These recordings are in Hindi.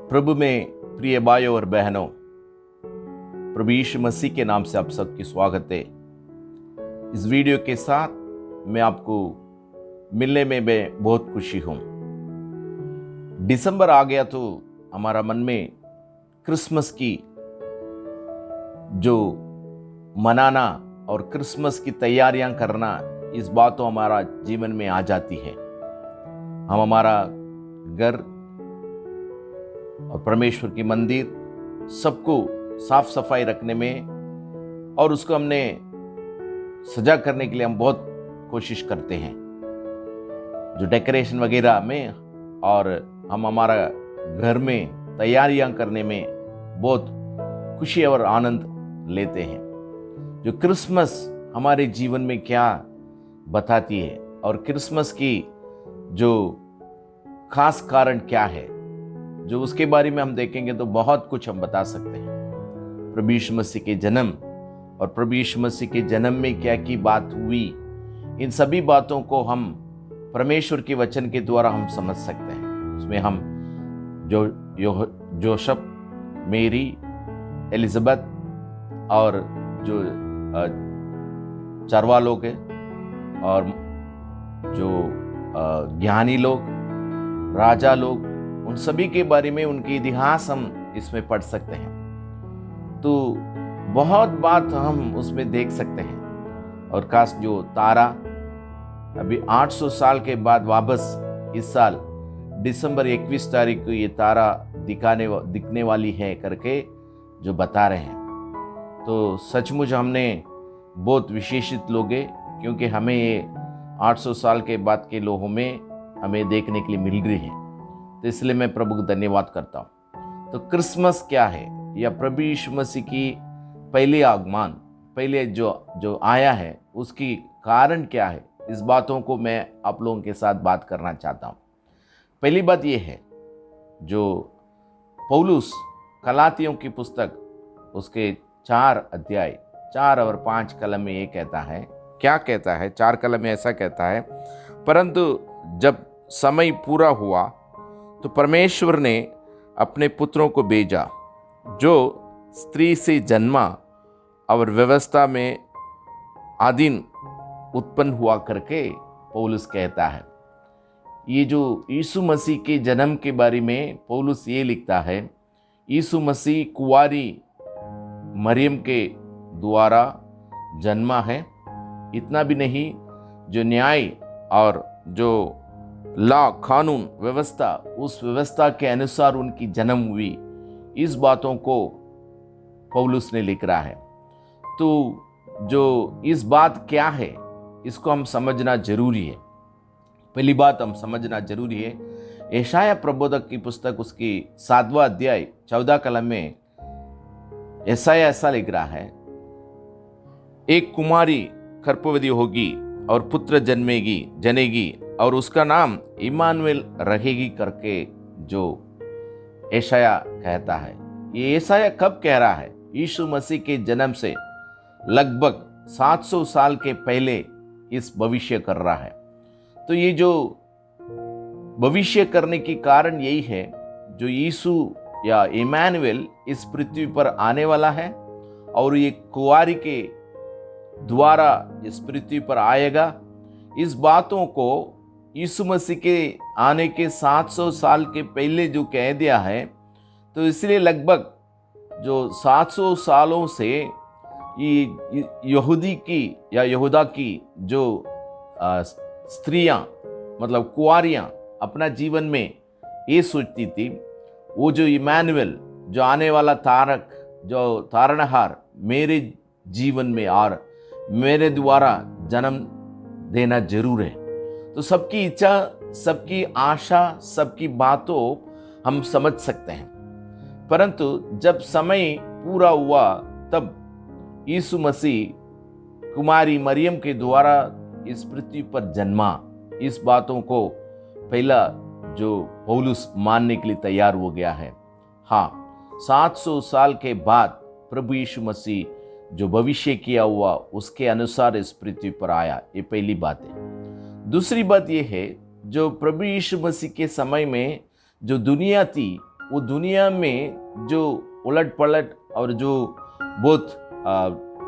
प्रभु में प्रिय भाइयों और बहनों, प्रभु यीशु मसीह के नाम से आप सबकी स्वागत है। इस वीडियो के साथ मैं आपको मिलने में मैं बहुत खुशी हूँ। दिसंबर आ गया तो हमारा मन में क्रिसमस की जो मनाना और क्रिसमस की तैयारियां करना, इस बात तो हमारा जीवन में आ जाती है। हम हमारा घर और परमेश्वर की मंदिर सबको साफ सफाई रखने में और उसको हमने सजा करने के लिए हम बहुत कोशिश करते हैं, जो डेकोरेशन वगैरह में, और हम हमारा घर में तैयारियां करने में बहुत खुशी और आनंद लेते हैं। जो क्रिसमस हमारे जीवन में क्या बताती है और क्रिसमस की जो खास कारण क्या है, जो उसके बारे में हम देखेंगे तो बहुत कुछ हम बता सकते हैं। प्रभु यीशु मसीह के जन्म और प्रभु यीशु मसीह के जन्म में क्या की बात हुई, इन सभी बातों को हम परमेश्वर के वचन के द्वारा हम समझ सकते हैं। उसमें हम जोसेफ, मेरी, एलिजाबेथ और जो चरवा लोग हैं और जो ज्ञानी लोग, राजा लोग, उन सभी के बारे में उनके इतिहास हम इसमें पढ़ सकते हैं। तो बहुत बात हम उसमें देख सकते हैं। और खास जो तारा अभी 800 साल के बाद वापस इस साल दिसंबर 21 तारीख को ये तारा दिखने वाली है करके जो बता रहे हैं, तो सचमुच हमने बहुत विशेषित लोग हैं, क्योंकि हमें ये 800 साल के बाद के लोगों में हमें देखने के लिए मिल रही है। तो इसलिए मैं प्रभु को धन्यवाद करता हूँ। तो क्रिसमस क्या है, या प्रभु यीशु मसीह की पहले आगमन, पहले जो आया है, उसकी कारण क्या है, इस बातों को मैं आप लोगों के साथ बात करना चाहता हूँ। पहली बात ये है, जो पौलुस गलातियों की पुस्तक उसके 4 अध्याय 4 और 5 कलम में ये कहता है, क्या कहता है? 4 कलम में ऐसा कहता है, परंतु जब समय पूरा हुआ तो परमेश्वर ने अपने पुत्रों को भेजा, जो स्त्री से जन्मा और व्यवस्था में आधीन उत्पन्न हुआ करके पौलुस कहता है। ये जो यीशु मसीह के जन्म के बारे में पौलुस ये लिखता है, यीशु मसीह कुंवारी मरियम के द्वारा जन्मा है। इतना भी नहीं, जो न्याय और जो लॉ, कानून, व्यवस्था, उस व्यवस्था के अनुसार उनकी जन्म हुई, इस बातों को पौलुस ने लिख रहा है। तो जो इस बात क्या है, इसको हम समझना जरूरी है। पहली बात हम समझना जरूरी है, यशायाह प्रबोधक की पुस्तक उसकी 7वां अध्याय 14 कलम में यशायाह ऐसा लिख रहा है, एक कुमारी गर्भवती होगी और पुत्र जनेगी और उसका नाम इम्मानुएल रहेगी करके जो यशायाह कहता है। ये यशायाह कब कह रहा है? यीशु मसीह के जन्म से लगभग 700 साल के पहले इस भविष्य कर रहा है। तो ये जो भविष्य करने की कारण यही है, जो यीशु या इम्मानुएल इस पृथ्वी पर आने वाला है और ये कुंवारी के द्वारा इस पृथ्वी पर आएगा। इस बातों को यीशु मसीह के आने के 700 साल के पहले जो कह दिया है, तो इसलिए लगभग जो 700 सालों से ये यहूदी की या यहूदा की जो स्त्रियां, मतलब कुंवारियां, अपना जीवन में ये सोचती थी, वो जो इम्मानुएल, जो आने वाला तारक, जो तारणहार मेरे जीवन में और मेरे द्वारा जन्म देना जरूर है। तो सबकी इच्छा, सबकी आशा, सबकी बातों हम समझ सकते हैं। परंतु जब समय पूरा हुआ, तब यीशु मसीह कुमारी मरियम के द्वारा इस पृथ्वी पर जन्मा। इस बातों को पहला जो पौलुस मानने के लिए तैयार हो गया है। हाँ, 700 साल के बाद प्रभु यीशु मसीह जो भविष्य किया हुआ उसके अनुसार इस पृथ्वी पर आया। ये पहली बात है। दूसरी बात यह है, जो प्रभु यीशु मसीह के समय में जो दुनिया थी, वो दुनिया में जो उलट पलट और जो बहुत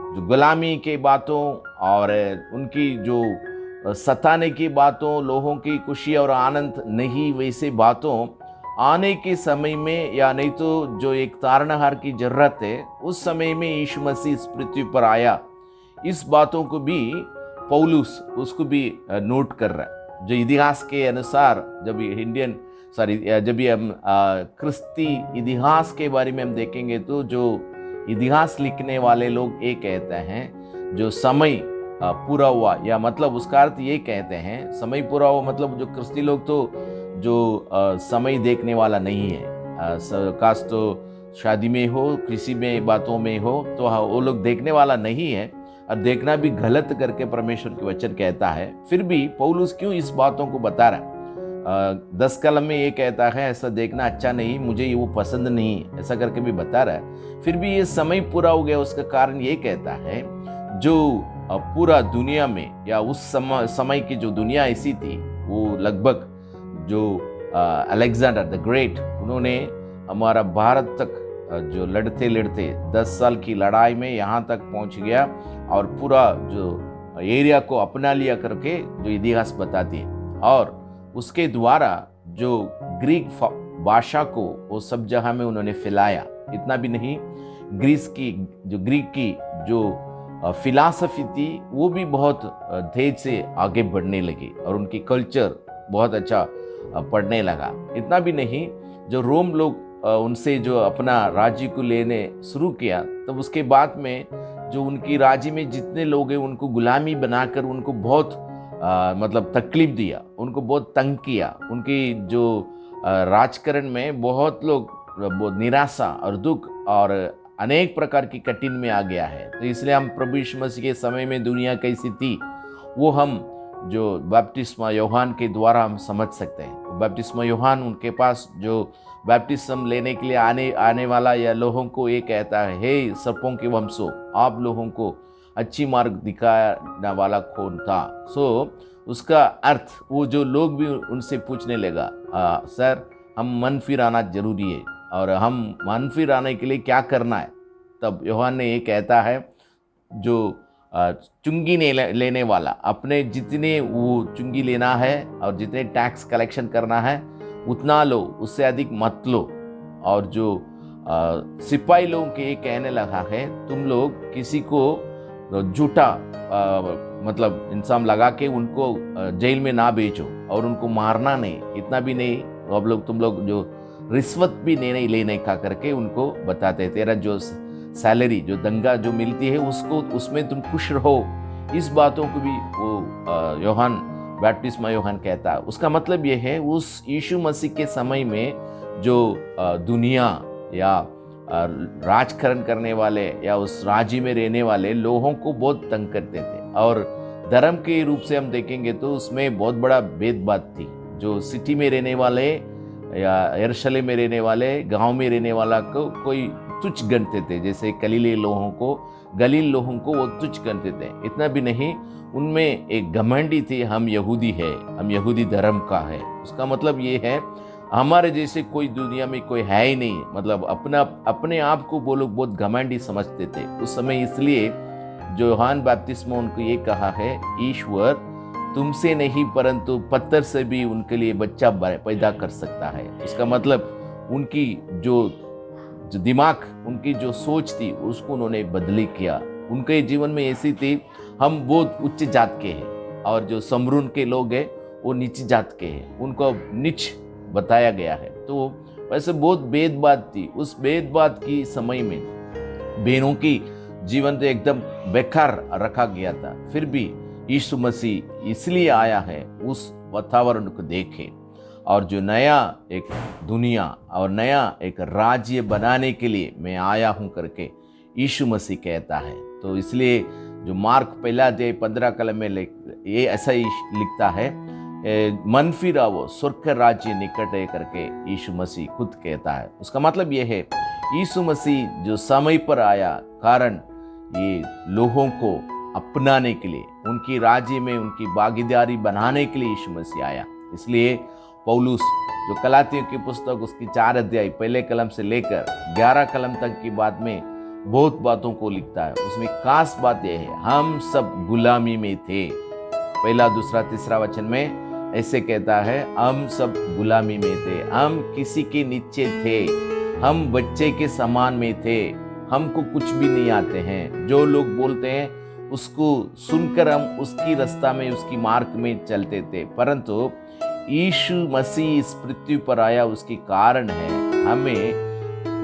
जो गुलामी के बातों और उनकी जो सताने की बातों, लोगों की खुशी और आनंद नहीं वैसे बातों आने के समय में, या नहीं तो जो एक तारणहार की जरूरत है उस समय में यीशु मसीह इस पृथ्वी पर आया, इस बातों को भी पौलुस उसको भी नोट कर रहा है। जो इतिहास के अनुसार जब जब हम क्रिस्ती इतिहास के बारे में हम देखेंगे तो जो इतिहास लिखने वाले लोग ये कहते हैं जो समय पूरा हुआ, या मतलब उसका अर्थ ये कहते हैं समय पूरा हुआ मतलब जो क्रिस्ती लोग तो जो समय देखने वाला नहीं है, काश तो शादी में हो, किसी में बातों में हो, तो वो लोग देखने वाला नहीं है, और देखना भी गलत करके परमेश्वर के वचन कहता है। फिर भी पौलुस क्यों इस बातों को बता रहा है? 10 कलम में ये कहता है ऐसा देखना अच्छा नहीं, मुझे वो पसंद नहीं, ऐसा करके भी बता रहा है। फिर भी ये समय पूरा हो गया, उसका कारण ये कहता है जो पूरा दुनिया में, या उस समय की जो दुनिया ऐसी थी, वो लगभग जो अलेक्जेंडर द ग्रेट, उन्होंने हमारा भारत तक जो लड़ते लड़ते 10 साल की लड़ाई में यहाँ तक पहुँच गया, और पूरा जो एरिया को अपना लिया करके जो इतिहास बताती है, और उसके द्वारा जो ग्रीक भाषा को वो सब जगह में उन्होंने फैलाया। इतना भी नहीं, ग्रीक की जो फिलॉसफी थी वो भी बहुत तेज से आगे बढ़ने लगी, और उनकी कल्चर बहुत अच्छा पढ़ने लगा। इतना भी नहीं, जो रोम लोग उनसे जो अपना राज्य को लेने शुरू किया, तब उसके बाद में जो उनकी राज्य में जितने लोग हैं उनको गुलामी बनाकर उनको बहुत मतलब तकलीफ दिया, उनको बहुत तंग किया। उनकी जो राजकरण में बहुत लोग बहुत निराशा और दुख और अनेक प्रकार की कठिन में आ गया है। तो इसलिए हम प्रभु यीशु मसीह के समय में दुनिया कैसी थी वो हम जो बपतिस्मा यूहन्ना के द्वारा हम समझ सकते हैं। बपतिस्मा यूहन्ना, उनके पास जो बपतिस्म लेने के लिए आने वाला या लोगों को ये कहता है, हे सर्पों के वंशों, आप लोगों को अच्छी मार्ग दिखाने वाला कौन था? उसका अर्थ वो जो लोग भी उनसे पूछने लगा, सर हम मन फिर आना जरूरी है, और हम मन फिर आने के लिए क्या करना है? तब यूहन्ना ने ये कहता है जो चुंगी लेने वाला, अपने जितने वो चुंगी लेना है और जितने टैक्स कलेक्शन करना है उतना लो, उससे अधिक मत लो। और जो सिपाही लोगों के ये कहने लगा है, तुम लोग किसी को झूठा मतलब इंसान लगा के उनको जेल में ना भेजो, और उनको मारना नहीं। इतना भी नहीं, अब लोग तुम लोग जो रिश्वत भी नहीं लेने का करके उनको बताते, तेरा जो सैलरी जो दंगा जो मिलती है उसको, उसमें तुम खुश रहो। इस बातों को भी वो यूहन्ना, बपतिस्मा यूहन्ना कहता है। उसका मतलब ये है उस यीशु मसीह के समय में जो दुनिया या राजकरण करने वाले या उस राज्य में रहने वाले लोगों को बहुत तंग करते थे, और धर्म के रूप से हम देखेंगे तो उसमें बहुत बड़ा भेदभाव थी। जो सिटी में रहने वाले या यरूशलेम में रहने वाले, गांव में रहने वाला को कोई तुच्छ गणते थे, जैसे गलील लोगों को वो तुच्छ गणते थे। इतना भी नहीं, उनमें एक घमंडी थी, हम यहूदी है, हम यहूदी धर्म का है। उसका मतलब ये है हमारे जैसे कोई दुनिया में कोई है ही नहीं, मतलब अपने आप को वो लोग बहुत घमंडी समझते थे उस समय। इसलिए जो यूहन्ना बपतिस्मा उनको ये कहा है, ईश्वर तुमसे नहीं परंतु पत्थर से भी उनके लिए बच्चा पैदा कर सकता है। इसका मतलब उनकी जो दिमाग, उनकी जो सोच थी उसको उन्होंने बदली किया। उनके जीवन में ऐसी थी, हम बहुत उच्च जात के हैं और जो समरून के लोग हैं वो नीची जात के हैं, उनको नीच बताया गया है। तो वैसे बहुत भेदभाव थी। उस भेदभाव की समय में बहनों की जीवन तो एकदम बेकार रखा गया था। फिर भी यीशु मसीह इसलिए आया है उस वातावरण को देखे, और जो नया एक दुनिया और नया एक राज्य बनाने के लिए मैं आया हूं करके यीशु मसीह कहता है। तो इसलिए जो मार्क 1:15 कलम में ये ऐसा ही लिखता है, मन फिरावो स्वर्ग राज्य निकट है करके यीशु मसीह खुद कहता है। उसका मतलब ये है यीशु मसीह जो समय पर आया, कारण ये लोगों को अपनाने के लिए, उनकी राज्य में उनकी भागीदारी बनाने के लिए यीशु मसीह आया। इसलिए पौलुस जो गलातियों की पुस्तक उसकी 4 अध्याय पहले कलम से लेकर 11 कलम तक की बात में बहुत बातों को लिखता है। उसमें खास बात यह है, हम सब गुलामी में थे। पहला, दूसरा, तीसरा वचन में ऐसे कहता है, हम सब गुलामी में थे, हम किसी के नीचे थे, हम बच्चे के समान में थे, हमको कुछ भी नहीं आते हैं। जो लोग बोलते हैं उसको सुनकर हम उसकी रास्ता में, उसकी मार्ग में चलते थे, परंतु यीशु मसीह इस पृथ्वी पर आया, उसकी कारण है हमें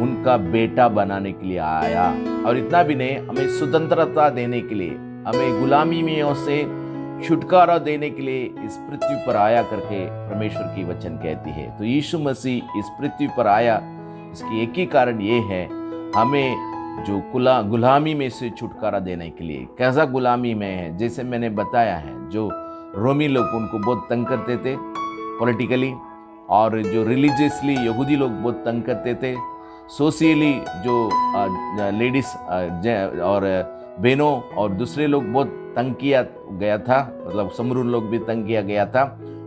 उनका बेटा बनाने के लिए आया। और इतना भी नहीं, हमें स्वतंत्रता देने के लिए, हमें गुलामी में से छुटकारा देने के लिए इस पृथ्वी पर आया करके परमेश्वर की वचन कहती है। तो यीशु मसीह इस पृथ्वी पर आया, इसकी एक ही कारण ये है, हमें जो गुलामी में से छुटकारा देने के लिए। कैसा गुलामी में है? जैसे मैंने बताया है, जो रोमी लोग उनको बहुत तंग करते थे पॉलिटिकली, और जो रिलीजियसली यहूदी लोग बहुत तंग करते थे, सोशली जो लेडीज और बहनों और दूसरे लोग बहुत तंग किया गया था, मतलब समरून लोग भी तंग किया गया था।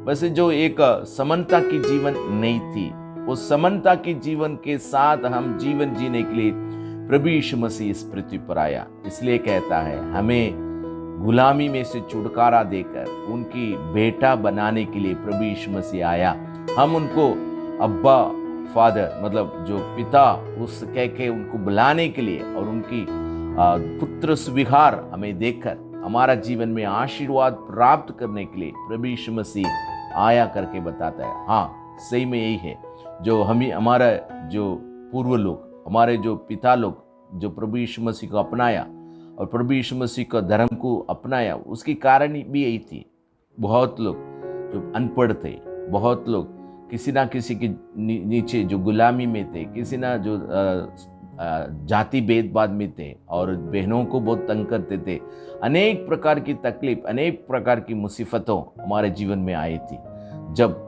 वैसे जो एक समानता की जीवन नहीं थी, उस समानता की जीवन के साथ हम जीवन जीने के लिए प्रभु यीशु मसीह इस पृथ्वी पर आया। इसलिए कहता है, हमें गुलामी में से छुटकारा देकर उनकी बेटा बनाने के लिए प्रभु यीशु मसीह आया। हम उनको अब्बा फादर, मतलब जो पिता, उस कह के उनको बुलाने के लिए और उनकी पुत्र स्वीकार हमें देखकर हमारा जीवन में आशीर्वाद प्राप्त करने के लिए प्रभु यीशु मसीह आया करके बताता है। हाँ, सही में यही है, जो हमारा जो पूर्व लोग, हमारे जो पिता लोग जो प्रभु यीशु मसीह को अपनाया और प्रभु यीशु मसीह का धर्म को अपनाया, उसकी कारण भी यही थी। बहुत लोग जो अनपढ़ थे, बहुत लोग किसी ना किसी के नीचे जो गुलामी में थे, किसी ना जो जाति भेदभाव में थे और बहनों को बहुत तंग करते थे। अनेक प्रकार की तकलीफ, अनेक प्रकार की मुसीबतों हमारे जीवन में आई थी। जब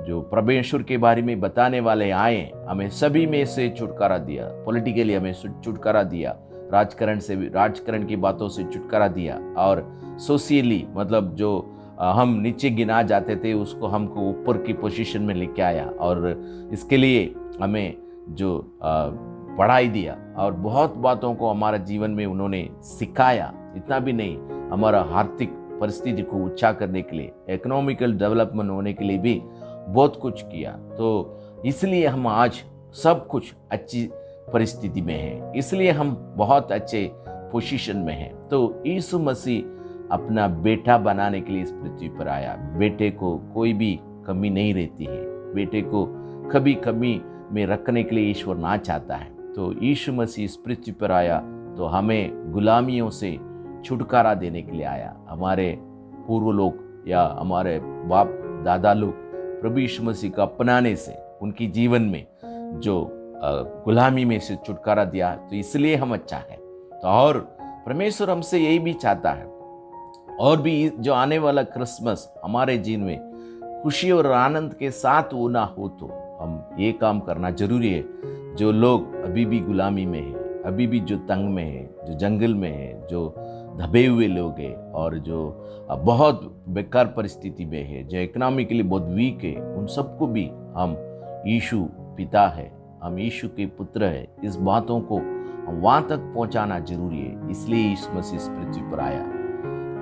जो परमेश्वर के बारे में बताने वाले आए, हमें सभी में से छुटकारा दिया। पॉलिटिकली हमें छुटकारा दिया, राजकारण की बातों से छुटकारा दिया, और सोशली मतलब जो हम नीचे गिना जाते थे उसको हमको ऊपर की पोजीशन में लेके आया, और इसके लिए हमें जो पढ़ाई दिया और बहुत बातों को हमारे जीवन में उन्होंने सिखाया। इतना भी नहीं, हमारा आर्थिक परिस्थिति को ऊंचा करने के लिए, इकोनॉमिकल डेवलपमेंट होने के लिए भी बहुत कुछ किया। तो इसलिए हम आज सब कुछ अच्छी परिस्थिति में हैं, इसलिए हम बहुत अच्छे पोजीशन में हैं। तो यीशु मसीह अपना बेटा बनाने के लिए इस पृथ्वी पर आया। बेटे को कोई भी कमी नहीं रहती है, बेटे को कभी कमी में रखने के लिए ईश्वर ना चाहता है। तो यीशु मसीह इस पृथ्वी पर आया तो हमें गुलामियों से छुटकारा देने के लिए आया। हमारे पूर्व लोग या हमारे बाप दादा लोग प्रभु यीशु मसीह का अपनाने से उनकी जीवन में जो गुलामी में से छुटकारा दिया, तो इसलिए हम अच्छा है। तो और परमेश्वर हमसे यही भी चाहता है, और भी जो आने वाला क्रिसमस हमारे जीवन में खुशी और आनंद के साथ वो ना हो, तो हम ये काम करना जरूरी है। जो लोग अभी भी गुलामी में है, अभी भी जो तंग में है, जो जंगल में है, जो दबे हुए लोग हैं और जो बहुत बेकार परिस्थिति में है, जो इकोनॉमिकली बहुत वीक है, उन सबको भी हम यीशु पिता है, हम यीशु के पुत्र है, इस बातों को हम वहाँ तक पहुँचाना जरूरी है। इसलिए यीशु मसीह इस पृथ्वी पर आया,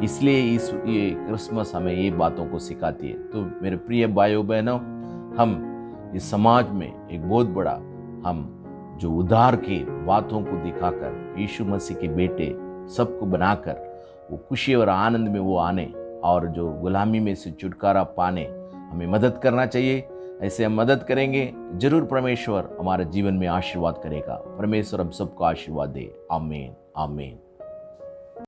इसलिए ये क्रिसमस हमें ये बातों को सिखाती है। तो मेरे प्रिय भाइयों बहनों, हम इस समाज में एक बहुत बड़ा, हम जो उद्धार की बातों को दिखाकर यीशु मसीह के बेटे सबको बनाकर वो खुशी और आनंद में वो आने और जो गुलामी में से छुटकारा पाने हमें मदद करना चाहिए। ऐसे हम मदद करेंगे, जरूर परमेश्वर हमारे जीवन में आशीर्वाद करेगा। परमेश्वर हम सबको आशीर्वाद दे। आमीन, आमीन।